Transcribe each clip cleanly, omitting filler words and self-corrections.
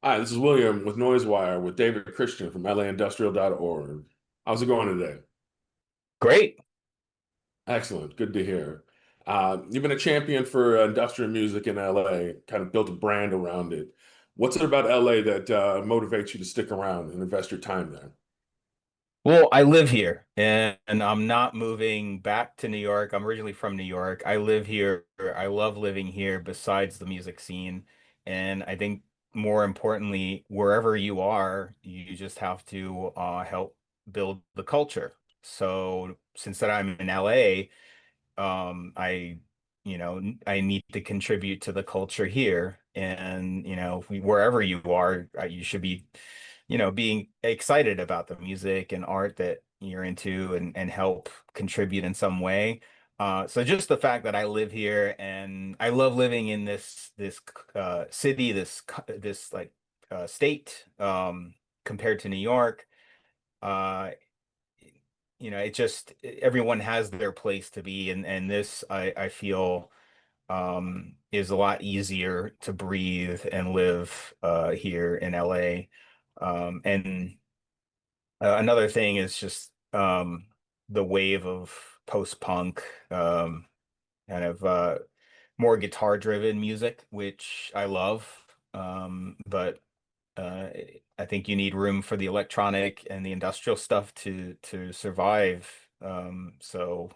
Hi, this is William with Noisewire with David Christian from LAindustrial.org. How's it going today? Great. Excellent. Good to hear. You've been a champion for industrial music in LA, kind of built a brand around it. What's it about LA that motivates you to stick around and invest your time there? Well, I live here and I'm not moving back to New York. I'm originally from New York. I live here. I love living here besides the music scene. And I think more importantly, wherever you are, you just have to help build the culture. So since that I'm in LA, I, I need to contribute to the culture here. And, wherever you are, you should be, being excited about the music and art that you're into and help contribute in some way. So just the fact that I live here and I love living in this city, this like state, compared to New York. Uh, it just everyone has their place to be, and this I feel is a lot easier to breathe and live here in LA. And another thing is just the wave of post-punk, kind of more guitar-driven music, which I love. But uh, I think you need room for the electronic and the industrial stuff to survive. So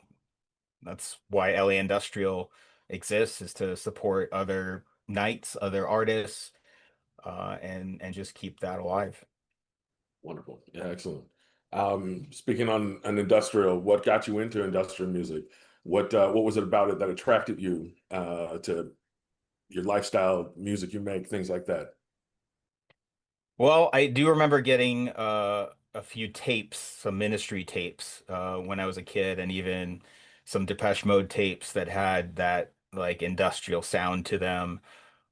that's why LA Industrial exists, is to support other nights, other artists, and just keep that alive. Wonderful. Yeah, excellent. Speaking on an industrial, what got you into industrial music? What was it about it that attracted you to your lifestyle, music you make, things like that? Well, I do remember getting a few tapes, some Ministry tapes, when I was a kid, and even some Depeche Mode tapes that had that like industrial sound to them.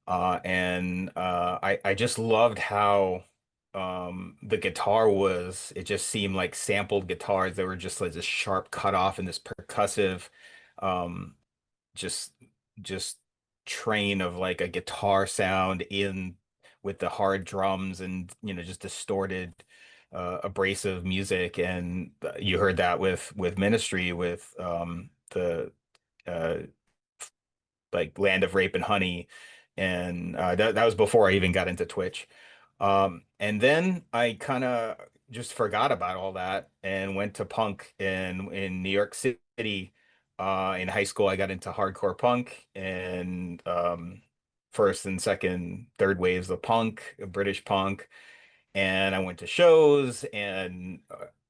And I just loved how the guitar was, it just seemed like sampled guitars that were just like this sharp cutoff and this percussive um, just just train of like a guitar sound in with the hard drums and just distorted abrasive music. And you heard that with Ministry, with the uh like Land of Rape and Honey, and that was before I even got into Twitch. And then I kind of just forgot about all that and went to punk in New York City. In high school, I got into hardcore punk and first and second, third waves of punk, British punk, and I went to shows and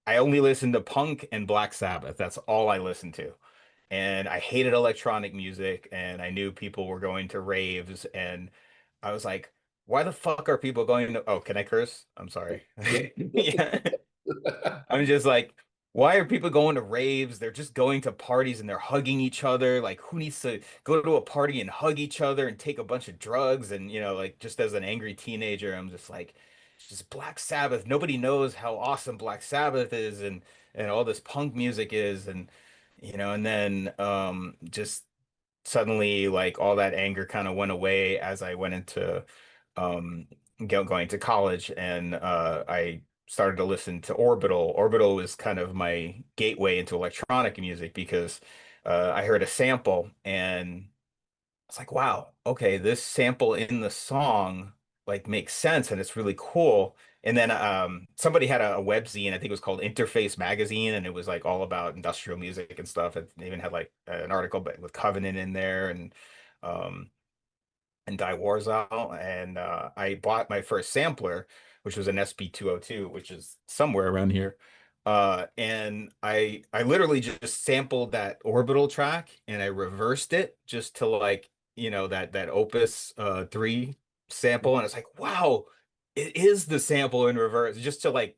I only listened to punk and Black Sabbath. That's all I listened to. And I hated electronic music, and I knew people were going to raves, and I was like, why the fuck are people going to, oh, can I curse? I'm sorry. Yeah. I'm just like, why are people going to raves? They're just going to parties and they're hugging each other. Like, who needs to go to a party and hug each other and take a bunch of drugs? And, like, just as an angry teenager, I'm just like, it's just Black Sabbath. Nobody knows how awesome Black Sabbath is and all this punk music is. And then just suddenly, like, all that anger kind of went away as I went into um going to college, and I started to listen to Orbital. Orbital was kind of my gateway into electronic music because I heard a sample and it's like, wow, okay, this sample in the song like makes sense and it's really cool. And then somebody had a web zine, I think it was called Interface Magazine, and it was like all about industrial music and stuff. And they even had like an article with Covenant in there um and Die Warzone. And I bought my first sampler, which was an SB202, which is somewhere around here. And I literally just sampled that Orbital track and I reversed it just to like, that Opus 3 sample. And it's like, wow, it is the sample in reverse, just to like,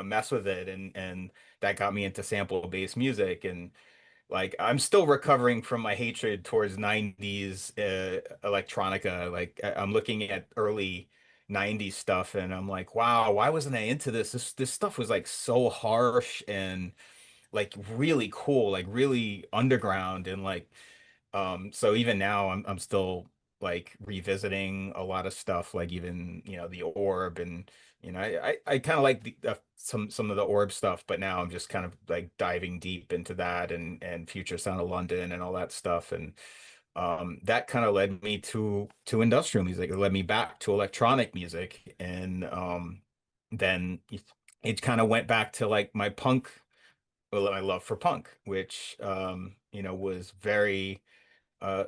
mess with it. And that got me into sample-based music. And like I'm still recovering from my hatred towards 90s electronica. Like I'm looking at early 90s stuff and I'm like, wow, why wasn't I into this? This stuff was like so harsh and like really cool, like really underground. And like so even now I'm still like revisiting a lot of stuff, like even, the orb, and I kind of like some of the orb stuff, but now I'm just kind of like diving deep into that, and Future Sound of London and all that stuff. And that kind of led me to industrial music. It led me back to electronic music, and then it kind of went back to like my punk, well, my love for punk, which was very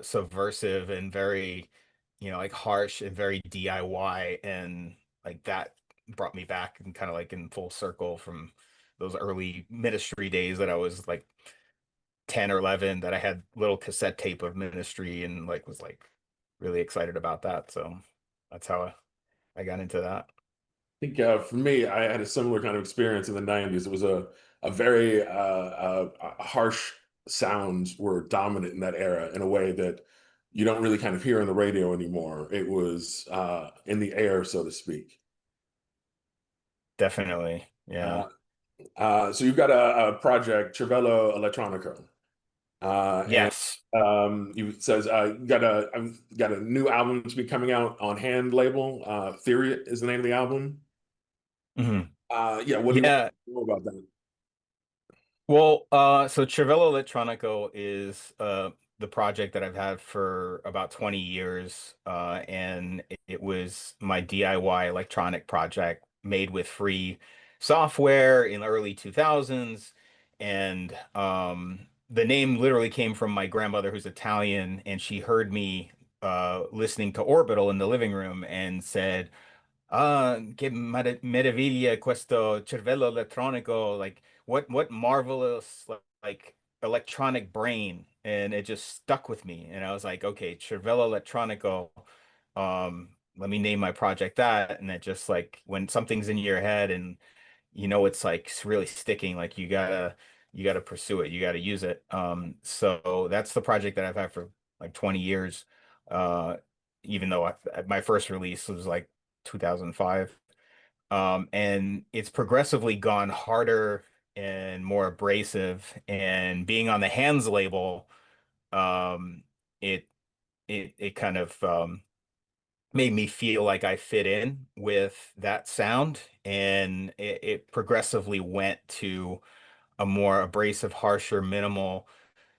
subversive and very, like harsh and very DIY, and like that brought me back and kind of like in full circle from those early Ministry days that I was like 10 or 11, that I had little cassette tape of Ministry and like was like really excited about that. So that's how I got into that. think for me, I had a similar kind of experience in the 90s. It was a very harsh sounds were dominant in that era in a way that you don't really kind of hear on the radio anymore. It was in the air, so to speak. Definitely. Yeah. Uh, so you've got a project, Cervello Elettronico, and Yes. you says got a new album to be coming out on Hand label. Theory is the name of the album. Mhm. Yeah, what do Yeah. you know about that? Well, so Cervello Elettronico is the project that I've had for about 20 years, and it was my DIY electronic project made with free software in the early 2000s. And the name literally came from my grandmother, who's Italian, and she heard me listening to Orbital in the living room and said, ah, che meraviglia questo cervello elettronico, like what marvelous like electronic brain. And it just stuck with me. And I was like, okay, cervello elettronico, let me name my project that. And it just like when something's in your head and it's like really sticking, like you gotta pursue it, you gotta use it. So that's the project that I've had for like 20 years. Uh, Even though my first release was like 2005. And it's progressively gone harder and more abrasive. And being on the Hands label, um, it it kind of made me feel like I fit in with that sound, and it progressively went to a more abrasive, harsher, minimal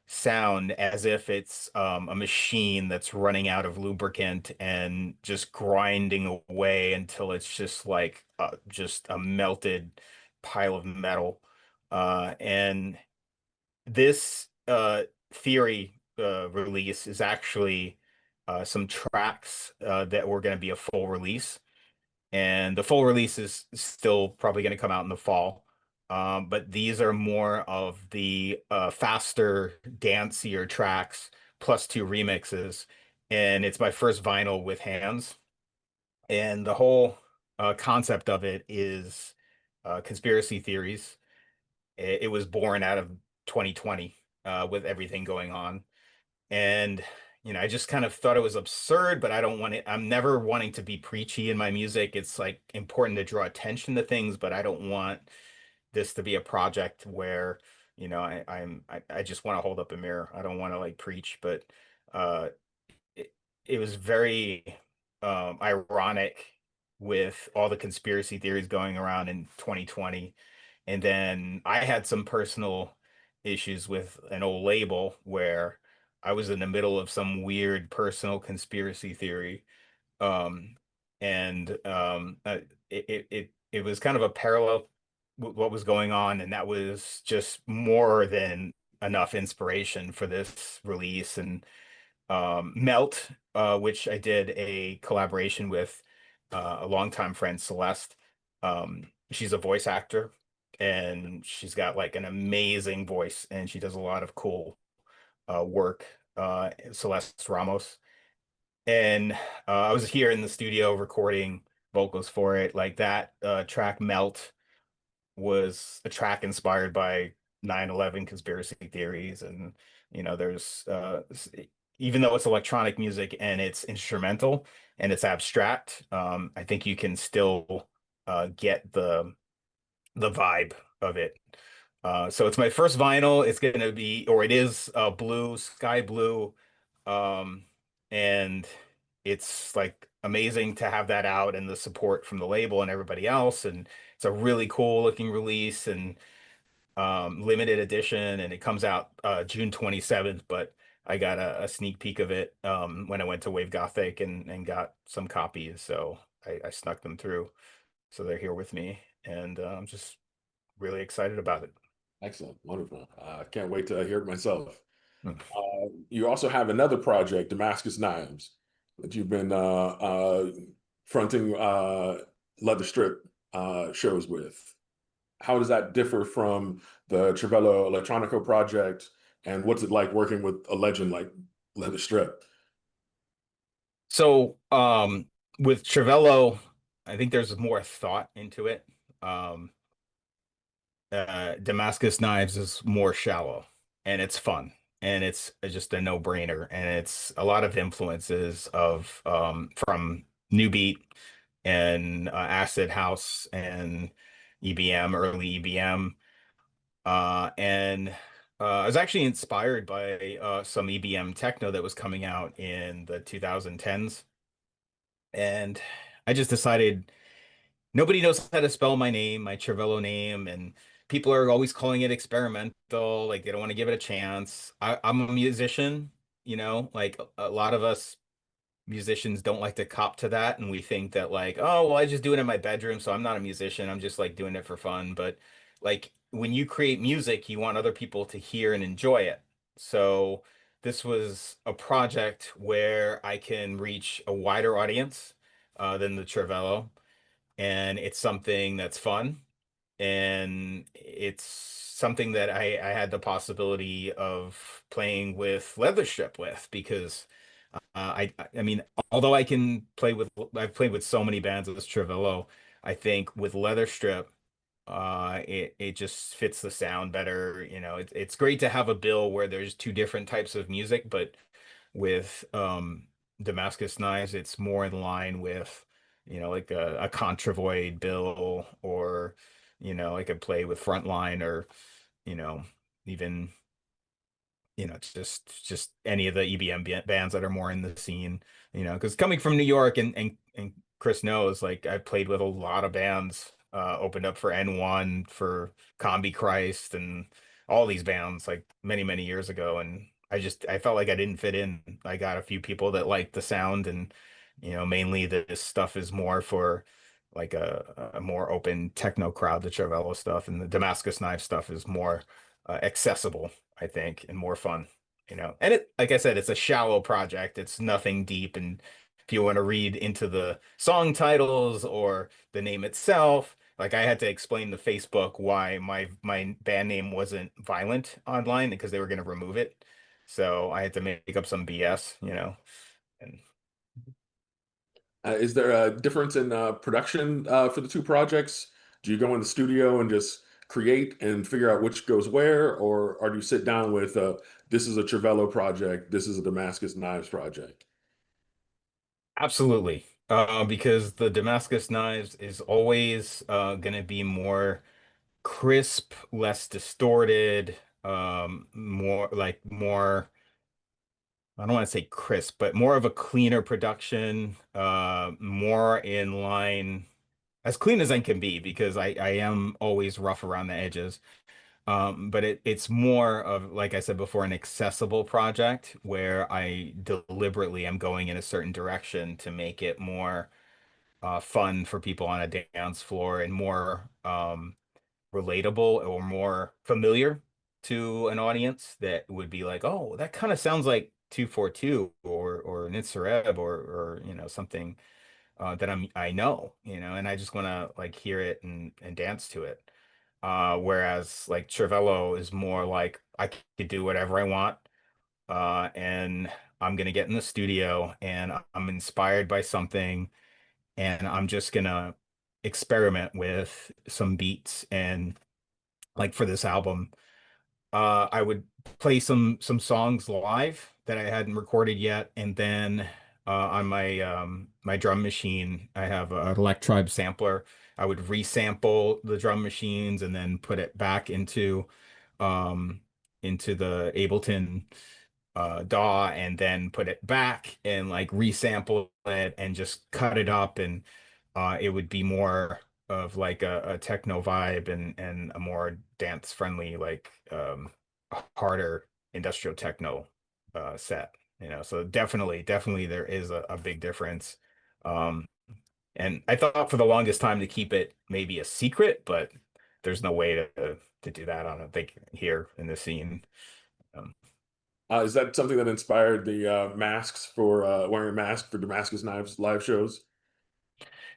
sound, as if it's a machine that's running out of lubricant and just grinding away until it's just like just a melted pile of metal. And this theory release is actually some tracks that were going to be a full release, and the full release is still probably going to come out in the fall. But these are more of the faster, dancier tracks plus two remixes. And it's my first vinyl with Hands. And the whole concept of it is conspiracy theories. It was born out of 2020 with everything going on. And I just kind of thought it was absurd, but I don't want it. I'm never wanting to be preachy in my music. It's like important to draw attention to things, but I don't want this to be a project where, I just want to hold up a mirror. I don't want to like preach, but uh it, it was very ironic with all the conspiracy theories going around in 2020. And then I had some personal issues with an old label where I was in the middle of some weird personal conspiracy theory. Um, and it was kind of a parallel with what was going on, and that was just more than enough inspiration for this release. And Melt, which I did a collaboration with a longtime friend, Celeste. She's a voice actor, and she's got like an amazing voice, and she does a lot of cool work. Celeste Ramos. And I was here in the studio recording vocals for it. Like that track Melt was a track inspired by 9/11 conspiracy theories. And there's even though it's electronic music and it's instrumental and it's abstract, I think you can still get the vibe of it. So it's my first vinyl. It's going to be, or it is, blue, sky blue. Um, and it's like amazing to have that out and the support from the label and everybody else. And it's a really cool looking release and limited edition, and it comes out June 27th, but I got a sneak peek of it when I went to Wave Gothic and got some copies. So I snuck them through. So they're here with me, and I'm just really excited about it. Excellent, wonderful. I can't wait to hear it myself. Mm. You also have another project, Damascus Knives, that you've been fronting leather strip shows with. How does that differ from the Cervello Elettronico project? And what's it like working with a legend like Leather Strip? So with Cervello, I think there's more thought into it. Um, Damascus Knives is more shallow and it's fun and it's just a no-brainer, and it's a lot of influences of from New Beat and Acid House and EBM, early EBM. And I was actually inspired by some EBM techno that was coming out in the 2010s. And I just decided nobody knows how to spell my name, my Cervello name, and people are always calling it experimental, like they don't want to give it a chance. I'm a musician, like a lot of us musicians don't like to cop to that, and we think that like, oh, well, I just do it in my bedroom, so I'm not a musician. I'm just like doing it for fun. But like when you create music, you want other people to hear and enjoy it. So this was a project where I can reach a wider audience than the Cervello, and it's something that's fun, and it's something that I had the possibility of playing with leather strip with because I mean, although I've played with so many bands with Travello, I think with leather strip it just fits the sound better. It's great to have a bill where there's two different types of music, but with Damascus Knives, it's more in line with, like a Contravoid bill, or, I could play with Frontline, or, you know, even, just any of the EBM bands that are more in the scene, because coming from New York, and Chris knows, like I played with a lot of bands, opened up for N1, for Combi Christ, and all these bands like many, many years ago. And I felt like I didn't fit in. I got a few people that liked the sound, and mainly this stuff is more for like a more open techno crowd, the Cervello stuff, and the Damascus Knife stuff is more accessible, I think, and more fun, And like I said, it's a shallow project. It's nothing deep. And if you want to read into the song titles or the name itself, like I had to explain to Facebook why my band name wasn't Violent online because they were going to remove it. So I had to make up some BS. And Is there a difference in production for the two projects? Do you go in the studio and just create and figure out which goes where, or do you sit down with this is a Cervello project, this is a Damascus Knives project? absolutely. Because the Damascus Knives is always going to be more crisp, less distorted, more, I don't want to say crisp, but more of a cleaner production, more in line, as clean as I can be, because I am always rough around the edges. But it's more of, like I said before, an accessible project where I deliberately am going in a certain direction to make it more fun for people on a dance floor, and more relatable or more familiar to an audience that would be like, oh, that kind of sounds like 242 or an Nitzareb, or something that I know, and I just want to like hear it and dance to it. Whereas like Cervello is more like I could do whatever I want, and I'm gonna get in the studio and I'm inspired by something, and I'm just gonna experiment with some beats. And like for this album, I would play some songs live that I hadn't recorded yet, and then on my drum machine, I have an Electribe sampler. I would resample the drum machines and then put it back into the Ableton DAW and then put it back and like resample it and just cut it up, and it would be more of like a techno vibe and a more dance friendly, like harder industrial techno set, you know. So definitely there is a big difference. Um, and I thought for the longest time to keep it maybe a secret, but there's no way to do that, I don't think, here in the scene. Um, Is that something that inspired the masks for wearing a mask for Damascus Knives live shows?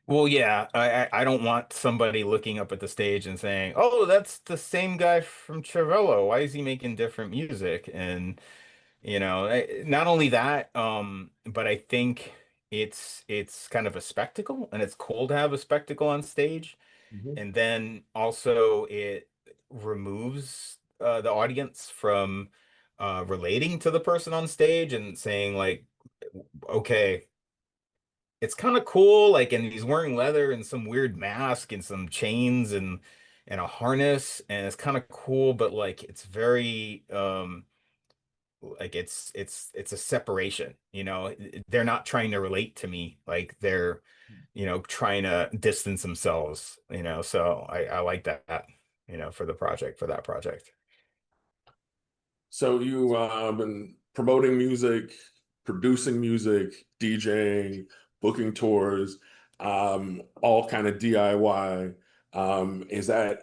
well, yeah, I don't want somebody looking up at the stage and saying, "Oh, that's the same guy from Cervello. Why is he making different music?" And not only that, but I think it's kind of a spectacle, and it's cool to have a spectacle on stage. Mhm. And then also it removes the audience from relating to the person on stage and saying like, okay, it's kind of cool, like, and he's wearing leather and some weird mask and some chains and a harness, and it's kind of cool, but like it's very like it's a separation, they're not trying to relate to me, like they're trying to distance themselves, so I like that, for the project, for that project. So you been promoting music, producing music, DJing, booking tours, all kind of DIY. Is that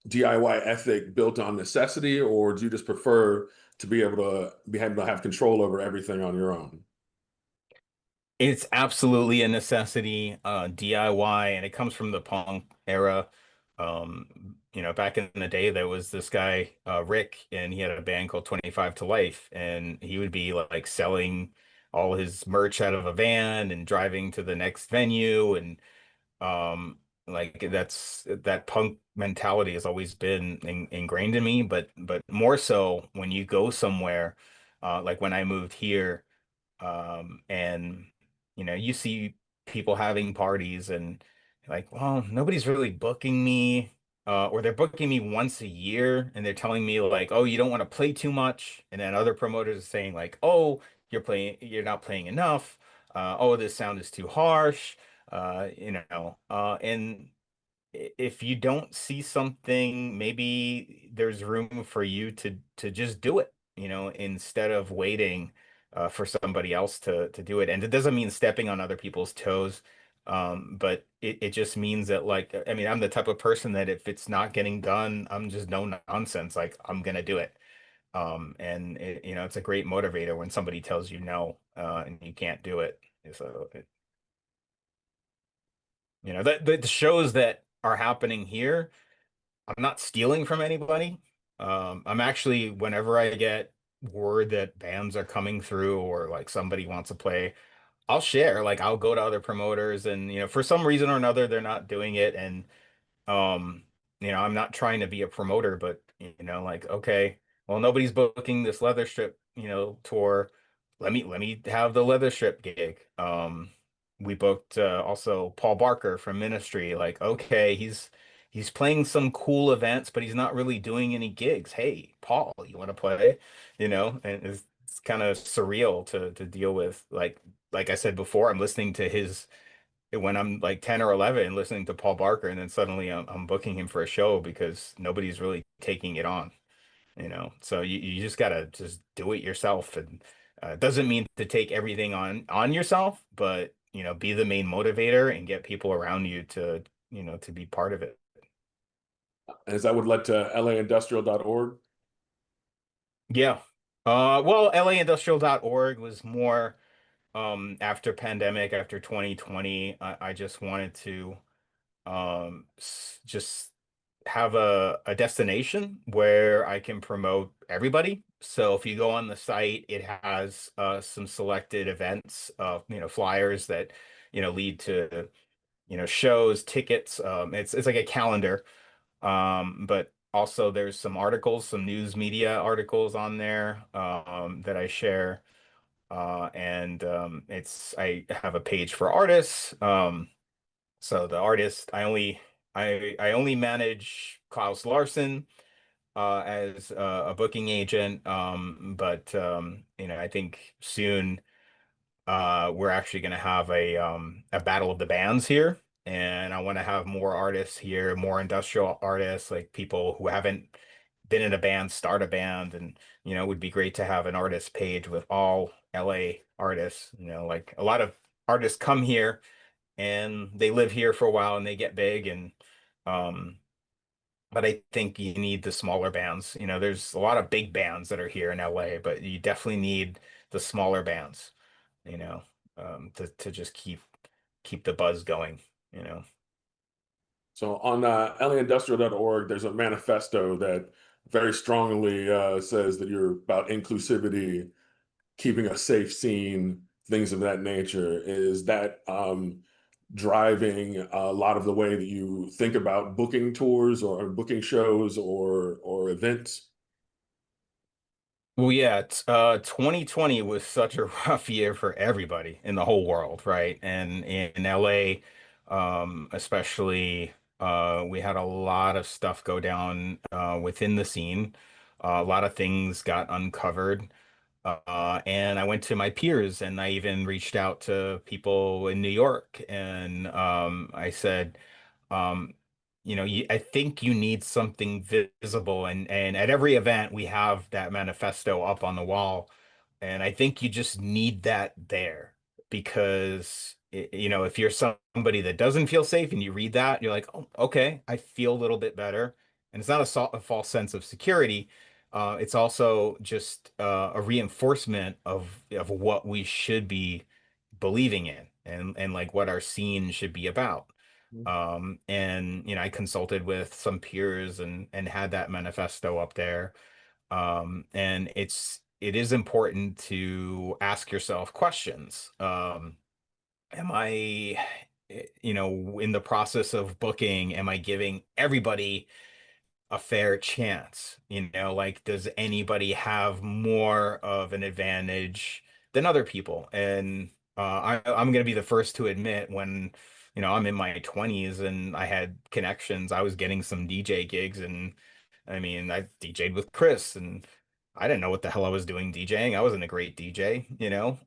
DIY ethic built on necessity, or do you just prefer to be able to have control over everything on your own? It's absolutely a necessity, DIY, and it comes from the punk era. Back in the day, there was this guy, Rick, and he had a band called 25 to Life, and he would be like selling all his merch out of a van and driving to the next venue, and like that punk mentality has always been ingrained in me, but more so when you go somewhere, like when I moved here, and you see people having parties and like, well, nobody's really booking me, or they're booking me once a year and they're telling me like, oh, you don't want to play too much, and then other promoters are saying like, oh, you're not playing enough, oh, this sound is too harsh, and if you don't see something, maybe there's room for you to just do it, instead of waiting for somebody else to do it. And it doesn't mean stepping on other people's toes, but it just means that, like, I mean, I'm the type of person that if it's not getting done, I'm just no nonsense. Like, I'm gonna do it. And it's a great motivator when somebody tells you no, and you can't do it. So the shows that are happening here, I'm not stealing from anybody. I'm actually, whenever I get word that bands are coming through or like somebody wants to play, I'll share. Like I'll go to other promoters, and for some reason or another they're not doing it, and um, I'm not trying to be a promoter, but like, okay, well, nobody's booking this leather strip, tour. Let me have the leather strip gig. We booked also Paul Barker from Ministry. Like, okay, he's playing some cool events, but he's not really doing any gigs. Hey, Paul, you want to play? And it's kind of surreal to deal with. Like I said before, I'm listening to his when I'm like 10 or 11, listening to Paul Barker, and then suddenly I'm booking him for a show because nobody's really taking it on, so you just gotta just do it yourself, and it doesn't mean to take everything on yourself, but be the main motivator and get people around you to be part of it. As that would led to laindustrial.org. Yeah. Well, laindustrial.org was more after pandemic, after 2020. I just wanted to just have a destination where I can promote everybody. So if you go on the site, it has some selected events, flyers that lead to shows, tickets. It's like a calendar, but also there's some articles, some news media articles on there that I share. And I have a page for artists. So the artist, I only manage Klaus Larsen. as a booking agent. But I think soon we're actually going to have a battle of the bands here, and I want to have more artists here, more industrial artists, like people who haven't been in a band, start a band, and it would be great to have an artist page with all LA artists. Like a lot of artists come here and they live here for a while and they get big, and um but I think you need the smaller bands. There's a lot of big bands that are here in LA, but you definitely need the smaller bands, you know, to just keep the buzz going, you know. So on laindustrial.org, there's a manifesto that very strongly says that you're about inclusivity, keeping a safe scene, things of that nature. Is that driving a lot of the way that you think about booking tours or booking shows or events? Well, yeah, 2020 was such a rough year for everybody in the whole world, right? And in LA, especially, we had a lot of stuff go down within the scene. A lot of things got uncovered. And I went to my peers and I even reached out to people in New York and I said, um, I think you need something visible, and at every event we have that manifesto up on the wall, and I think you just need that there because if you're somebody that doesn't feel safe and you read that, you're like, oh, okay, I feel a little bit better, and it's not a false sense of security. It's also just a reinforcement of what we should be believing in and like what our scene should be about. And I consulted with some peers and had that manifesto up there. And it is important to ask yourself questions. Am I, in the process of booking, am I giving everybody a fair chance? Like, does anybody have more of an advantage than other people? And I'm going to be the first to admit when, I'm in my 20s and I had connections, I was getting some DJ gigs. And I mean, I DJ'd with Chris and I didn't know what the hell I was doing DJing. I wasn't a great DJ,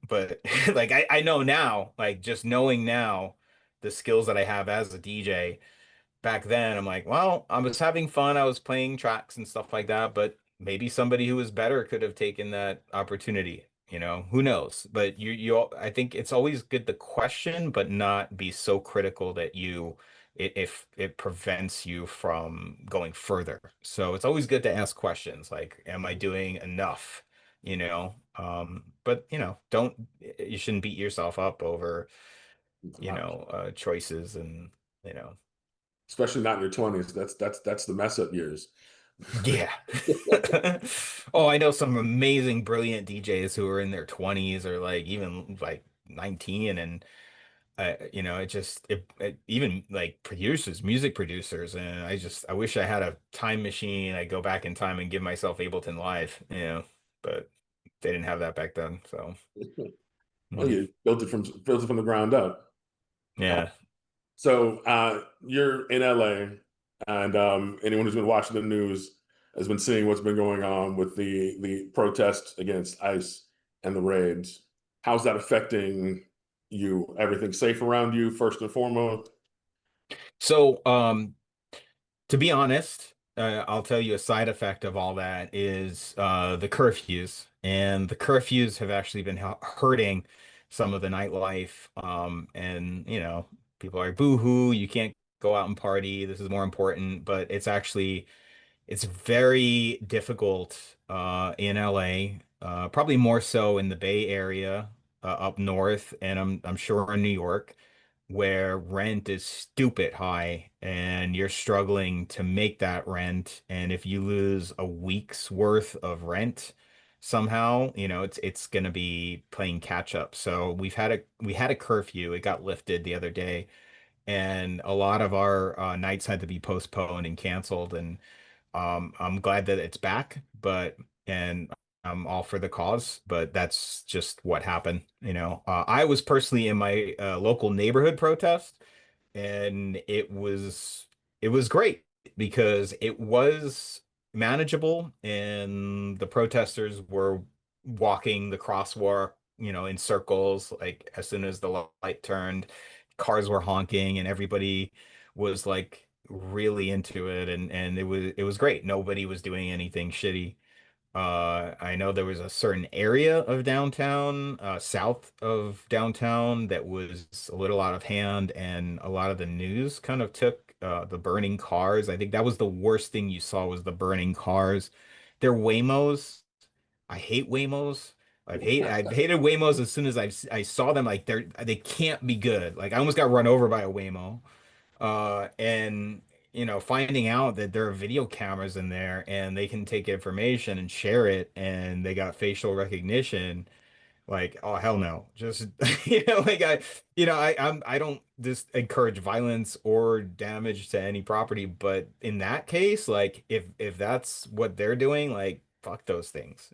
but like I know now, like just knowing now the skills that I have as a DJ back then, I'm like, well, I was having fun. I was playing tracks and stuff like that, but maybe somebody who was better could have taken that opportunity. Who knows? But I think it's always good to question, but not be so critical that if it prevents you from going further. So it's always good to ask questions like, am I doing enough? But don't you shouldn't beat yourself up over, choices and, you know. Especially not in your 20s. That's the mess up years. Yeah. Oh, I know some amazing, brilliant DJs who are in their 20s or like even like 19 and even like producers, music producers, and I wish I had a time machine. I go back in time and give myself Ableton Live, but they didn't have that back then. So, Well, mm, you built it from the ground up. yeah. So you're in LA, and anyone who's been watching the news has been seeing what's been going on with the protests against ICE and the raids. How's that affecting you? Everything safe around you, first and foremost? So, to be honest, I'll tell you a side effect of all that is the curfews, and the curfews have actually been hurting some of the nightlife. And people are boo-hoo, you can't go out and party. This is more important, but it's very difficult in LA, probably more so in the Bay Area up north, and I'm sure in New York, where rent is stupid high and you're struggling to make that rent. And if you lose a week's worth of rent somehow, it's gonna be playing catch up. So we had a curfew. It got lifted the other day, and a lot of our nights had to be postponed and canceled. And I'm glad that it's back, and I'm all for the cause, but that's just what happened. I was personally in my local neighborhood protest, and it was great because it was manageable, and the protesters were walking the crosswalk, in circles. Like as soon as the light turned, cars were honking, and everybody was like really into it, and it was great. Nobody was doing anything shitty. I know there was a certain area of downtown, south of downtown, that was a little out of hand, and a lot of the news kind of took the burning cars. I think that was the worst thing you saw, was the burning cars. They're Waymos. I hate Waymos. I've hated Waymos as soon as I saw them. Like they can't be good. Like I almost got run over by a Waymo. And finding out that there are video cameras in there and they can take information and share it, and they got facial recognition, like, oh hell no. Just like I don't just encourage violence or damage to any property, but in that case, like if that's what they're doing, like fuck those things.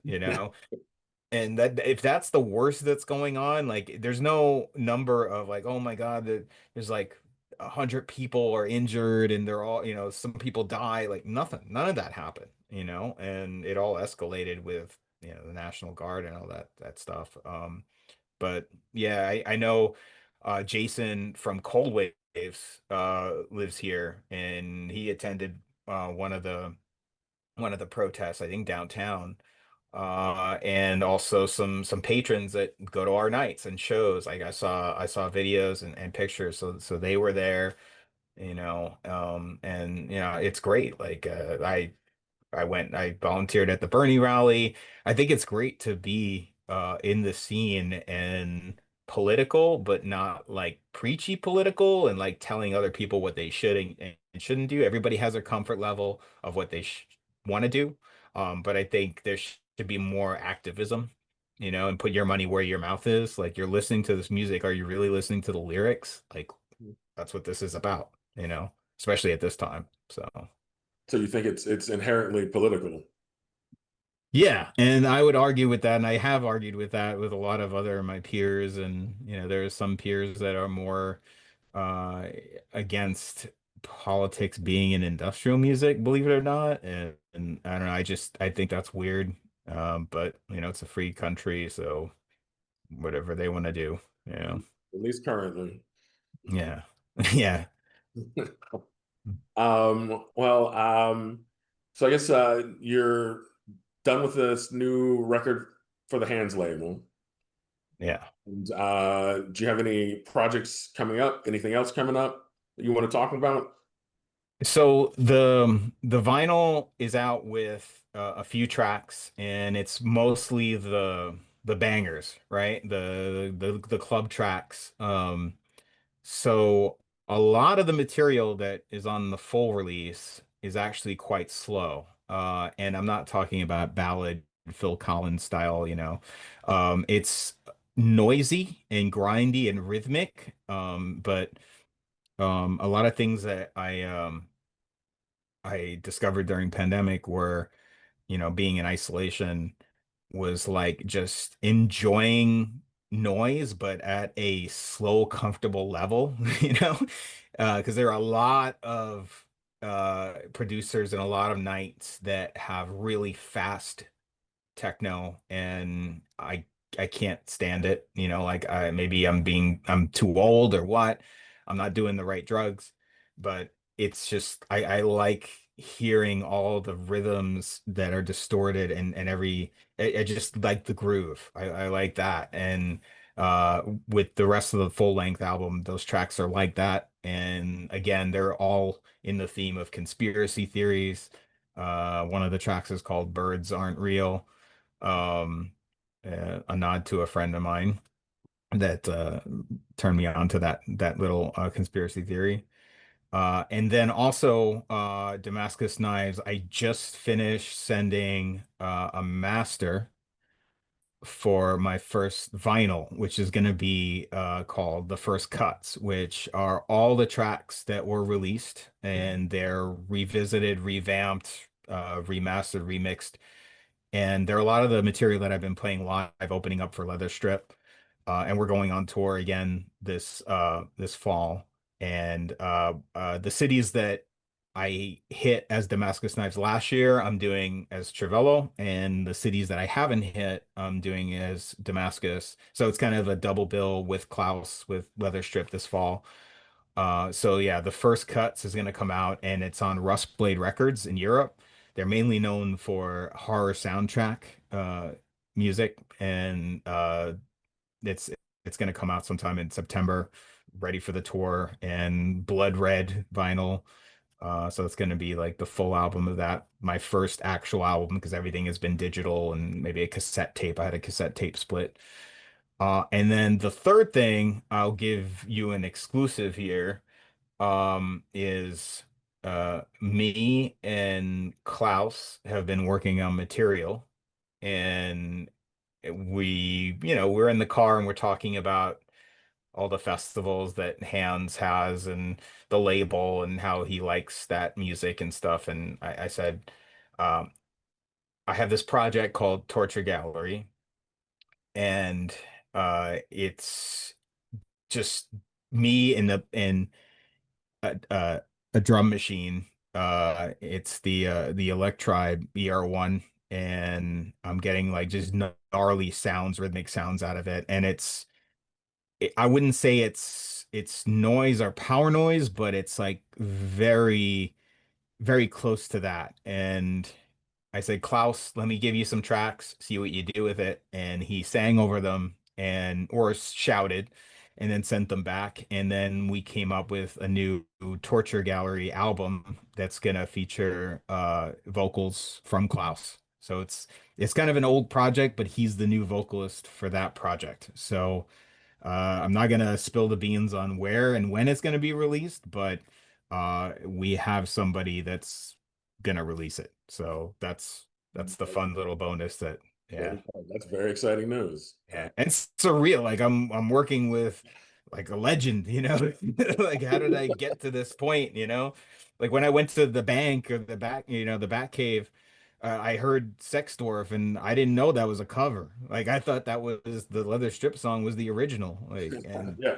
And that if that's the worst that's going on, like there's no number of like, oh my God, there's like 100 people are injured and they're all, some people die, like nothing, none of that happened. And it all escalated with, the National Guard and all that stuff. But yeah, I know Jason from Cold Waves lives here, and he attended one of the protests, I think downtown, and also some patrons that go to our nights and shows. Like I saw videos and pictures, so they were there, and it's great. Like I volunteered at the Bernie rally. I think it's great to be in the scene and political, but not like preachy political and like telling other people what they should and shouldn't do. Everybody has their comfort level of what they sh want to do. But I think there should be more activism, and put your money where your mouth is. Like you're listening to this music, are you really listening to the lyrics? Like that's what this is about, especially at this time. So. So you think it's inherently political? Yeah, and I would argue with that, and I have argued with that with a lot of other my peers, and there are some peers that are more uh against politics being in industrial music, believe it or not. And I don't know, I think that's weird. But it's a free country, so whatever they want to do. Yeah. At least currently. Yeah. Yeah. Well, so I guess you're done with this new record for the Hands label. Yeah. And do you have any projects coming up? Anything else coming up that you want to talk about? So the vinyl is out with a few tracks, and it's mostly the bangers, right? The club tracks. So a lot of the material that is on the full release is actually quite slow. And I'm not talking about ballad Phil Collins style. It's noisy and grindy and rhythmic. But a lot of things that I discovered during pandemic were, being in isolation, was like just enjoying noise, but at a slow, comfortable level, because there are a lot of producers and a lot of nights that have really fast techno, and I can't stand it. Like maybe I'm too old or what. I'm not doing the right drugs, but it's just I like hearing all the rhythms that are distorted, and I just like the groove. I like that. And with the rest of the full length album, those tracks are like that. And again, they're all in the theme of conspiracy theories. One of the tracks is called Birds Aren't Real, um, a nod to a friend of mine that turned me on to that little conspiracy theory. And then also Damascus Knives. I just finished sending a master for my first vinyl, which is going to be called The First Cuts, which are all the tracks that were released, and they're revisited, revamped, remastered, remixed, and there are a lot of the material that I've been playing live, opening up for Leather Strip. And we're going on tour again this fall. And the cities that I hit as Damascus Knives last year. I'm doing as Cervello, and the cities that I haven't hit, I'm doing as Damascus. So it's kind of a double bill with Klaus with Leather Strip this fall. So yeah, the first cuts is going to come out, and it's on Rustblade Records in Europe. They're mainly known for horror soundtrack music, and it's it's going to come out sometime in September, ready for the tour, and blood red vinyl. So it's going to be like the full album of that. My first actual album because everything has been digital and maybe a cassette tape. I had a cassette tape split. And then the third thing I'll give you an exclusive here is me and Klaus have been working on material, and we're in the car and we're talking about all the festivals that Hans has and the label and how he likes that music and stuff. And I said, um, I have this project called Torture Gallery, and it's just me in a drum machine. It's the Electribe ER1, and I'm getting like just gnarly sounds, rhythmic sounds out of it, and I wouldn't say it's noise or power noise, but it's like very, very close to that. And I said, Klaus, let me give you some tracks, see what you do with it. And he sang over them and or shouted and then sent them back. And then we came up with a new Torture Gallery album that's gonna feature vocals from Klaus. So it's kind of an old project, but he's the new vocalist for that project. So I'm not gonna spill the beans on where and when it's gonna be released, but we have somebody that's gonna release it. So that's the fun little bonus that yeah. That's very exciting news. Yeah. And it's surreal. Like I'm working with like a legend, you know? Like how did I get to this point, you know? Like when I went to the bank or the back, the back cave, I heard Sexdorf and I didn't know that was a cover. Like I thought that was the Leather Strip song was the original. Like and Yeah,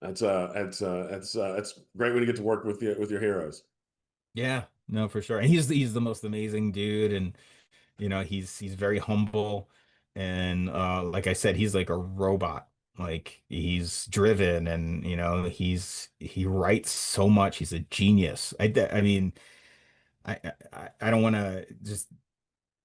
that's great when you get to work with your heroes. yeah, no, for sure. And he's the most amazing dude, and he's very humble, and like I said, he's like a robot. Like he's driven, and he writes so much. He's a genius. I mean, I don't want to just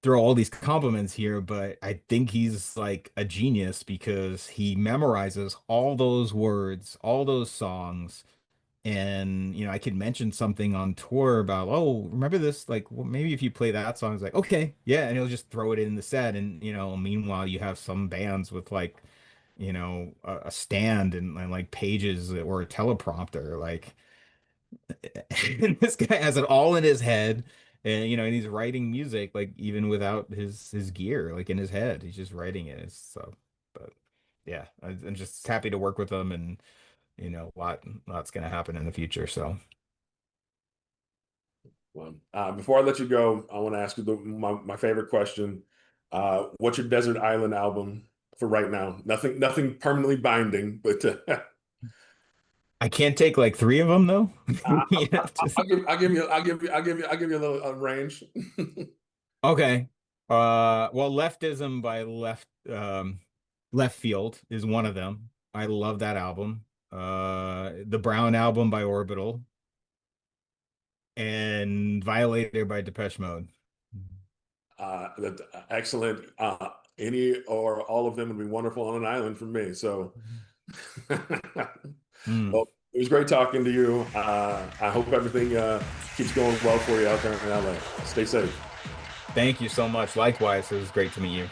throw all these compliments here, but I think he's like a genius because he memorizes all those words, all those songs. And I could mention something on tour about, oh, remember this? Like, well, maybe if you play that song, it's like, okay, yeah, and he'll just throw it in the set. And meanwhile, you have some bands with like, a stand and like pages or a teleprompter, like, and this guy has it all in his head, and he's writing music like even without his gear, like in his head, he's just writing it. So, but yeah, I'm just happy to work with him and lots gonna happen in the future. So Well, before I let you go, I want to ask you my favorite question. What's your desert island album for right now? Nothing permanently binding, but I can't take like three of them though. You have to. I'll give you a little range. Okay. Well, Leftism by Left Field is one of them. I love that album. The Brown album by Orbital and Violator by Depeche Mode. Excellent. Any or all of them would be wonderful on an island for me. So, Mm. well, it was great talking to you. I hope everything keeps going well for you out there in LA. Stay safe. Thank you so much. Likewise, it was great to meet you.